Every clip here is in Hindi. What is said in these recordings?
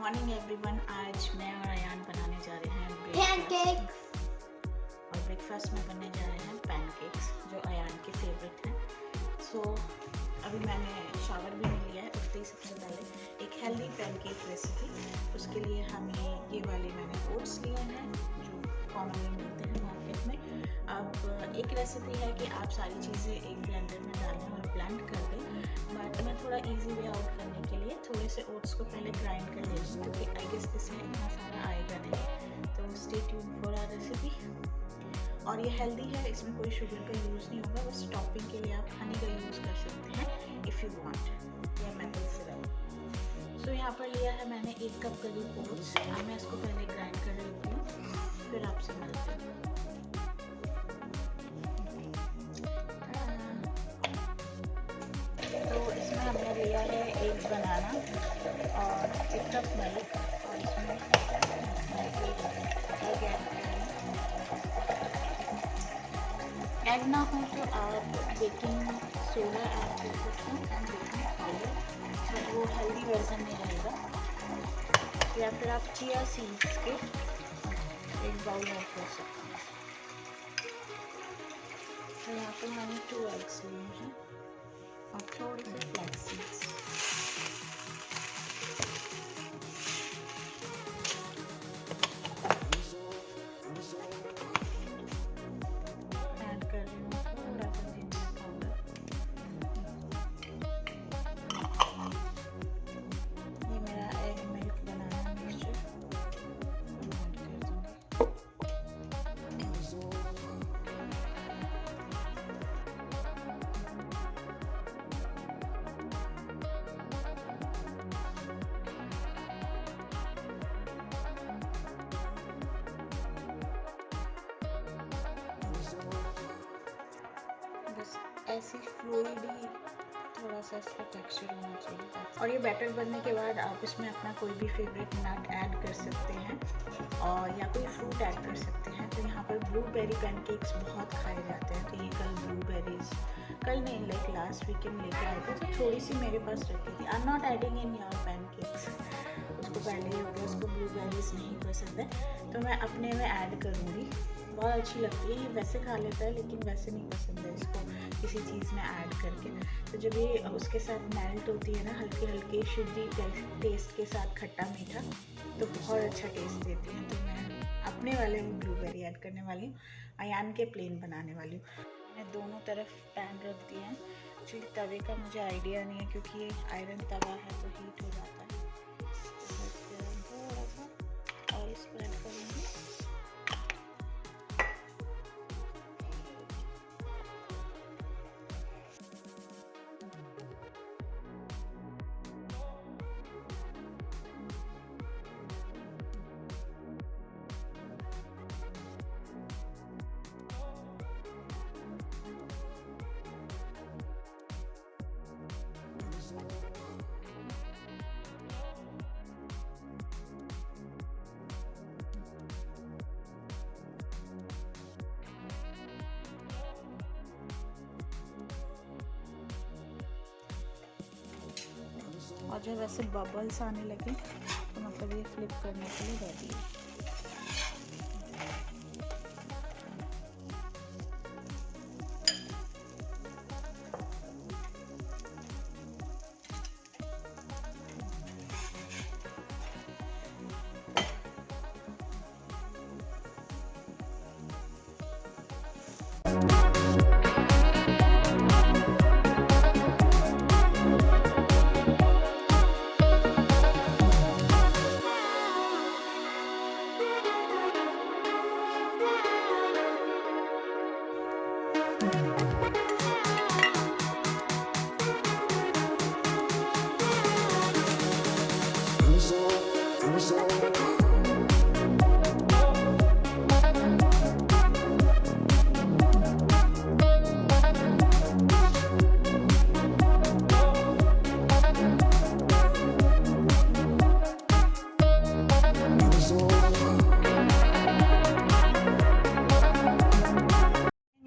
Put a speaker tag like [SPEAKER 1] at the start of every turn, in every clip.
[SPEAKER 1] Morning everyone. आज मैं और अयान बनाने जा रहे हैं
[SPEAKER 2] पैनकेक्स।
[SPEAKER 1] और ब्रेकफास्ट में बनने जा रहे हैं पैनकेक्स जो अयान के फेवरेट हैं। सो अभी मैंने शावर भी नहीं लिया है, उठते ही सबसे पहले एक हेल्दी पैनकेक रेसिपी। उसके लिए हमें ये वाले मैंने ओट्स लिए हैं जो कॉमनली मिलते हैं मार्केट में। अब एक रेसिपी है कि आप सारी चीज़ें एक ब्लेंडर में डालें और ब्लेंड कर दें, बट मैं थोड़ा इजी वे आउट करने के लिए थोड़े से ओट्स को पहले ग्राइंड कर लेती हूँ क्योंकि आई गेस इसमें इतना सारा आएगा नहीं। तो stay tuned for our recipe. और ये हेल्दी है, इसमें कोई शुगर का यूज़ नहीं होगा, बस टॉपिंग के लिए आप हनी का यूज़ कर सकते हैं इफ़ यू वांट, या मैपल सिरप। सो यहाँ पर लिया है मैंने 1 कप करीब ओट्स। अब मैं इसको पहले ग्राइंड कर लेती हूँ, फिर आपसे मिलते हैं। तो इसमें हमने लिया है 1 बनाना और 1 कप मिल्क, और इसमें एग ना हो तो आप बेकिंग सोडा ऐड कर सकते हैं एंड बेकिंग पाउडर, बट वो हेल्दी वर्जन में रहेगा। या फिर आप चिया सीड्स के 1 बाउल ऐड कर सकते हैं। तो यहाँ पर मैंने 2 एग्स लिए हैं और थोड़े से फ्लैक्स सीड्स। ऐड कर रही हूँ थोड़ा सा जिंजर पाउडर। ये मेरा एग मिल्क बनाना मिक्सचर ऐड कर दूँगी। बस ऐसी फ्लूइडी थोड़ा सा इसका टेक्सचर होना चाहिए। और ये बैटर बनने के बाद आप इसमें अपना कोई भी फेवरेट नट ऐड कर सकते हैं और या कोई फ्रूट ऐड कर सकते हैं। तो यहाँ पर ब्लूबेरी पैनकेक्स बहुत खाए जाते हैं, तो ये कल ब्लूबेरीज, कल नहीं लाइक लास्ट वीकेंड लेके आए थे, तो थोड़ी सी मेरे पास रखी थी। I am not adding in your pancakes, उसको पहले ही हो गया, उसको ब्लूबेरीज नहीं पसंद है तो मैं अपने में ऐड करूँगी। बहुत अच्छी लगती है, ये वैसे खा लेता है लेकिन वैसे नहीं पसंद है इसको किसी चीज़ में ऐड करके। तो जब ये उसके साथ मेल्ट होती है ना हल्के हल्के शुद्धी टेस्ट के साथ खट्टा मीठा, तो बहुत अच्छा टेस्ट देती है। तो मैं अपने वाले में ब्लूबेरी ऐड करने वाली हूँ, अयान के प्लेन बनाने वाली हूँ। मैंने दोनों तरफ पैन रख दिए हैं। एक्चुअली तवे का मुझे आइडिया नहीं है क्योंकि ये आयरन तवा है तो हीट हो जाता है। थोड़ा सा ऑयल स्प्रेड करूँगी। और जब ऐसे बबल्स आने लगे तो मतलब ये फ्लिप करने के लिए रेडी है।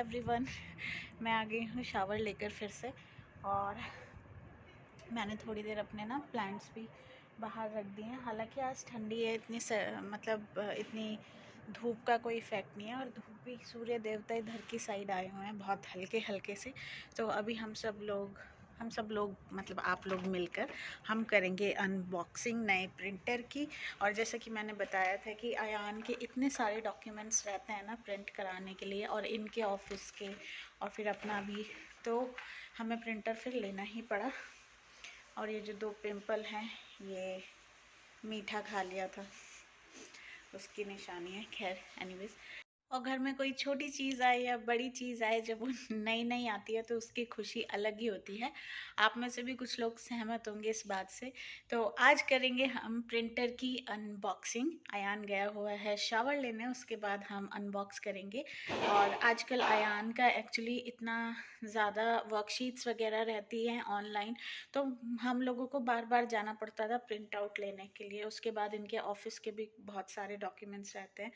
[SPEAKER 1] एवरीवन, मैं आ गई हूँ शावर लेकर फिर से, और मैंने थोड़ी देर अपने ना प्लांट्स भी बाहर रख दिए हैं। हालांकि आज ठंडी है, मतलब इतनी धूप का कोई इफ़ेक्ट नहीं है, और धूप भी, सूर्य देवता इधर की साइड आए हुए हैं बहुत हल्के हल्के से। तो अभी हम सब लोग मतलब आप लोग मिलकर हम करेंगे अनबॉक्सिंग नए प्रिंटर की। और जैसा कि मैंने बताया था कि अयान के इतने सारे डॉक्यूमेंट्स रहते हैं ना प्रिंट कराने के लिए, और इनके ऑफिस के, और फिर अपना भी, तो हमें प्रिंटर फिर लेना ही पड़ा। और ये जो 2 पिंपल हैं, ये मीठा खा लिया था, उसकी निशानी है। खैर एनीवेज, और घर में कोई छोटी चीज़ आए या बड़ी चीज़ आए, जब वो नई नई आती है तो उसकी खुशी अलग ही होती है। आप में से भी कुछ लोग सहमत होंगे इस बात से। तो आज करेंगे हम प्रिंटर की अनबॉक्सिंग। अयान गया हुआ है शावर लेने, उसके बाद हम अनबॉक्स करेंगे। और आजकल अयान का एक्चुअली इतना ज़्यादा वर्कशीट्स वगैरह रहती हैं ऑनलाइन, तो हम लोगों को बार बार जाना पड़ता था प्रिंट आउट लेने के लिए। उसके बाद इनके ऑफिस के भी बहुत सारे डॉक्यूमेंट्स रहते हैं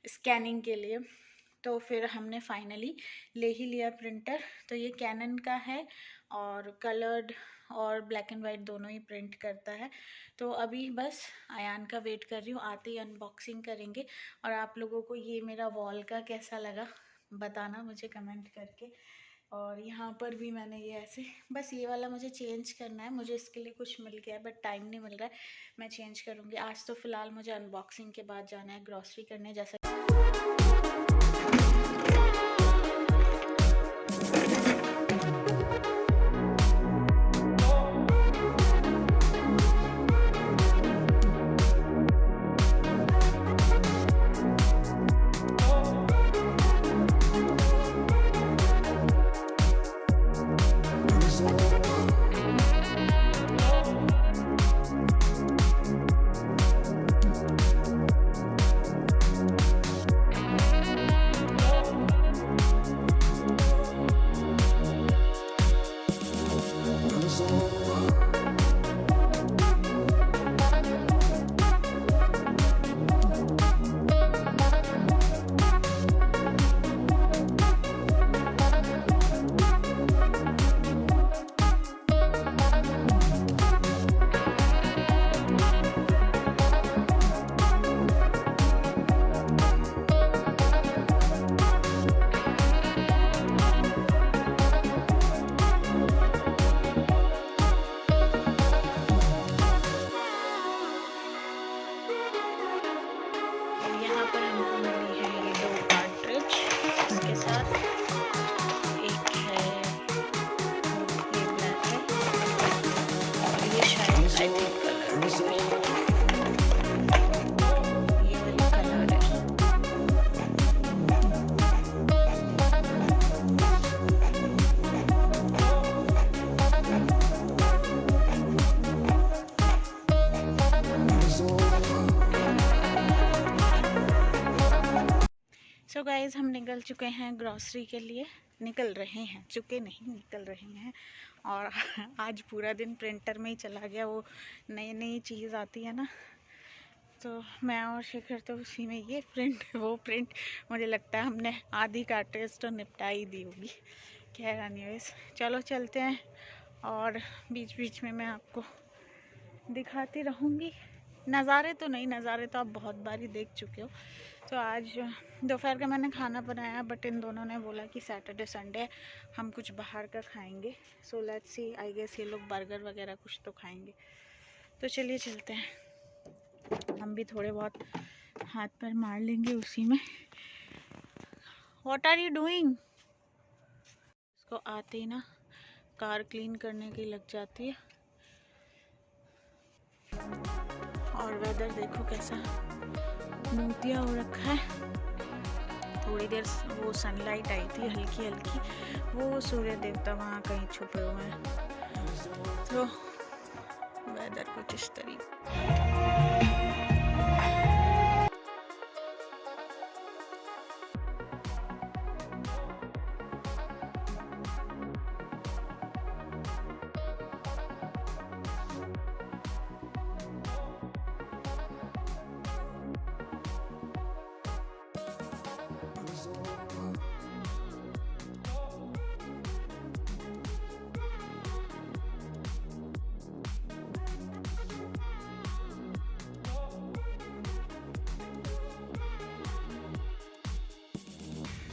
[SPEAKER 1] स्कैनिंग के लिए। तो फिर हमने फाइनली ले ही लिया प्रिंटर। तो ये कैनन का है, और कलर्ड और ब्लैक एंड वाइट दोनों ही प्रिंट करता है। तो अभी बस अयान का वेट कर रही हूँ, आते ही अनबॉक्सिंग करेंगे। और आप लोगों को ये मेरा वॉल का कैसा लगा बताना मुझे कमेंट करके। और यहाँ पर भी मैंने ये ऐसे, बस ये वाला मुझे चेंज करना है, मुझे इसके लिए कुछ मिल गया है बट टाइम नहीं मिल रहा है, मैं चेंज करूँगी। आज तो फ़िलहाल मुझे अनबॉक्सिंग के बाद जाना है ग्रॉसरी करने, जैसा सो गाइज़, हम निकल चुके हैं ग्रॉसरी के लिए। निकल रहे हैं, चुके नहीं, निकल रहे हैं। और आज पूरा दिन प्रिंटर में ही चला गया। वो नई नई चीज़ आती है ना, तो मैं और शिखर तो उसी में, ये प्रिंट वो प्रिंट, मुझे लगता है हमने आधी कार्ट्रिज तो निपटा ही दी होगी। खैर एनीवेज, चलो चलते हैं, और बीच बीच में मैं आपको दिखाती रहूँगी। नज़ारे तो नहीं, नज़ारे तो आप बहुत बार ही देख चुके हो। तो आज दोपहर का मैंने खाना बनाया, बट इन दोनों ने बोला कि सैटरडे संडे हम कुछ बाहर का खाएंगे। So let's see, I guess ये लोग बर्गर वगैरह कुछ तो खाएंगे। तो चलिए चलते हैं, हम भी थोड़े बहुत हाथ पैर मार लेंगे उसी में। What are you doing? इसको आते ही ना कार क्लीन करने की लग जाती है। और वेदर देखो कैसा मोतिया हो रखा है। थोड़ी देर वो सनलाइट आई थी हल्की हल्की, वो सूर्य देवता वहाँ कहीं छुपे हुए हैं। तो वेदर कुछ इस तरीके।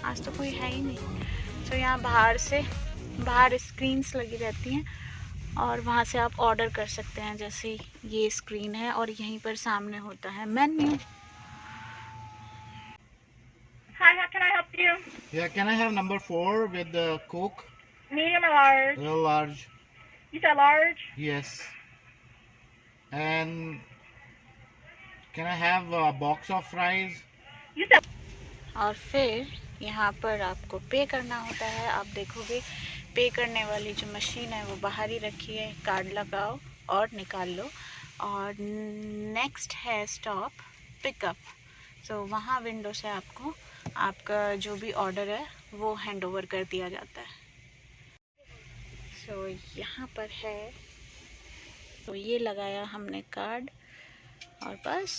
[SPEAKER 1] आज तो कोई है ही नहीं। तो यहाँ बाहर स्क्रीन्स लगी रहती हैं और वहाँ से आप ऑर्डर कर सकते हैं। जैसे ये स्क्रीन है और यहीं पर सामने होता है menu. Hi, how can I help you?
[SPEAKER 2] Yeah, can I have number 4 with the Coke?
[SPEAKER 1] Medium or large?
[SPEAKER 2] Real large.
[SPEAKER 1] You said large?
[SPEAKER 2] Yes. And can I have a box of fries?
[SPEAKER 1] You said... और फिर यहाँ पर आपको पे करना होता है। आप देखोगे पे करने वाली जो मशीन है वो बाहर ही रखी है। कार्ड लगाओ और निकाल लो। और नेक्स्ट है स्टॉप पिकअप। सो वहाँ विंडो से आपको आपका जो भी ऑर्डर है वो हैंड ओवर कर दिया जाता है। सो यहाँ पर है, तो ये लगाया हमने कार्ड और बस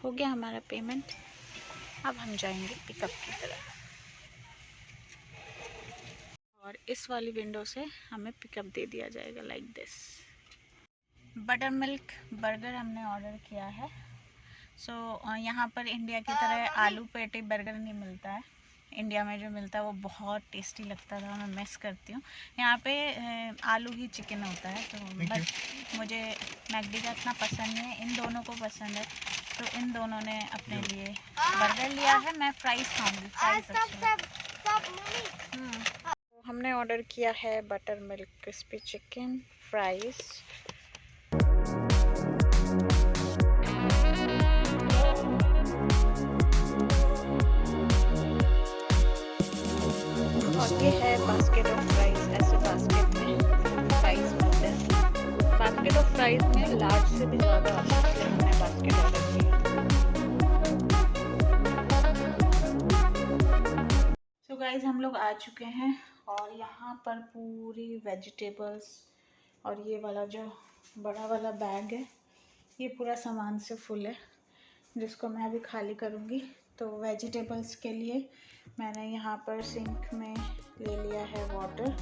[SPEAKER 1] हो गया हमारा पेमेंट। अब हम जाएंगे पिकअप की तरफ और इस वाली विंडो से हमें पिकअप दे दिया जाएगा like this. Butter milk burger हमने ऑर्डर किया है। सो यहाँ पर इंडिया की तरह आलू पेटी बर्गर नहीं मिलता है। इंडिया में जो मिलता है वो बहुत टेस्टी लगता था, मैं मिस करती हूँ। यहाँ पे आलू ही चिकन होता है। तो बस मुझे मैकडी का इतना पसंद नहीं है, इन दोनों को पसंद है। तो इन दोनों ने अपने लिए बर्गर लिया है, मैं फ्राइज़ खाऊंगी। हमने ऑर्डर किया है butter milk crispy chicken fries. और ये है बास्केट ऑफ फ्राइज़। ऐसे बास्केट में फ्राइज़ मिलते हैं। बास्केट ऑफ फ्राइज़ में लार्ज से भी ज़्यादा हमने बास्केट ऑर्डर किया। सो गाइस हम लोग आ चुके हैं और यहाँ पर पूरी वेजिटेबल्स और ये वाला जो बड़ा वाला बैग है ये पूरा सामान से फुल है, जिसको मैं अभी खाली करूँगी। तो वेजिटेबल्स के लिए मैंने यहाँ पर सिंक में ले लिया है वाटर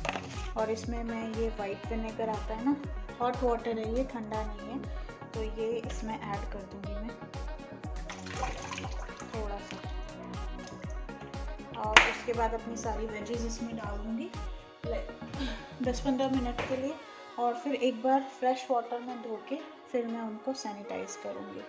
[SPEAKER 1] और इसमें मैं ये वाइट विनेगर आता है ना, हॉट वाटर है ये, ठंडा नहीं है। तो ये इसमें ऐड कर दूँगी मैं थोड़ा सा और उसके बाद अपनी सारी वेजीज इसमें डाल दूँगी 10-15 मिनट के लिए और फिर एक बार फ्रेश वाटर में धो के फिर मैं उनको सैनिटाइज़ करूँगी।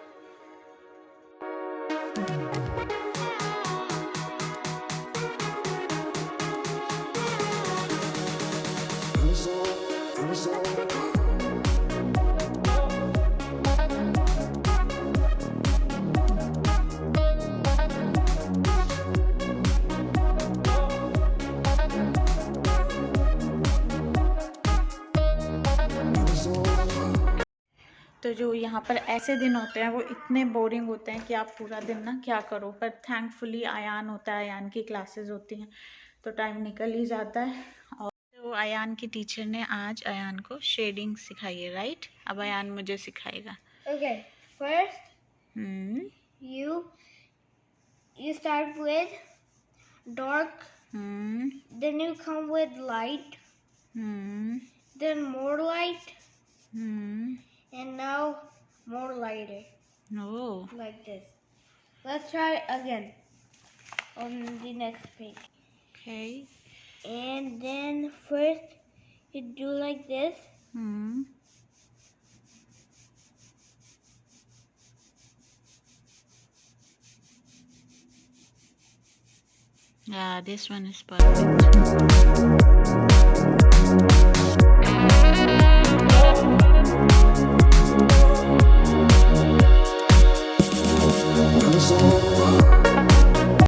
[SPEAKER 1] तो जो यहाँ पर ऐसे दिन होते हैं वो इतने बोरिंग होते हैं कि आप पूरा दिन ना क्या करो। पर थैंकफुली आयान होता है, आयान की क्लासेस होती हैं तो टाइम निकल ही जाता है। और तो आयान की टीचर ने आज आयान को शेडिंग सिखाई है, राइट? अब आयान मुझे सिखाएगा।
[SPEAKER 3] Okay, first you start with dark, then you come with light, then more light, and now more lighter.
[SPEAKER 1] Oh.
[SPEAKER 3] Like this. Let's try it again on the next page.
[SPEAKER 1] Okay.
[SPEAKER 3] And then first you do like this.
[SPEAKER 1] Yeah, this one is perfect.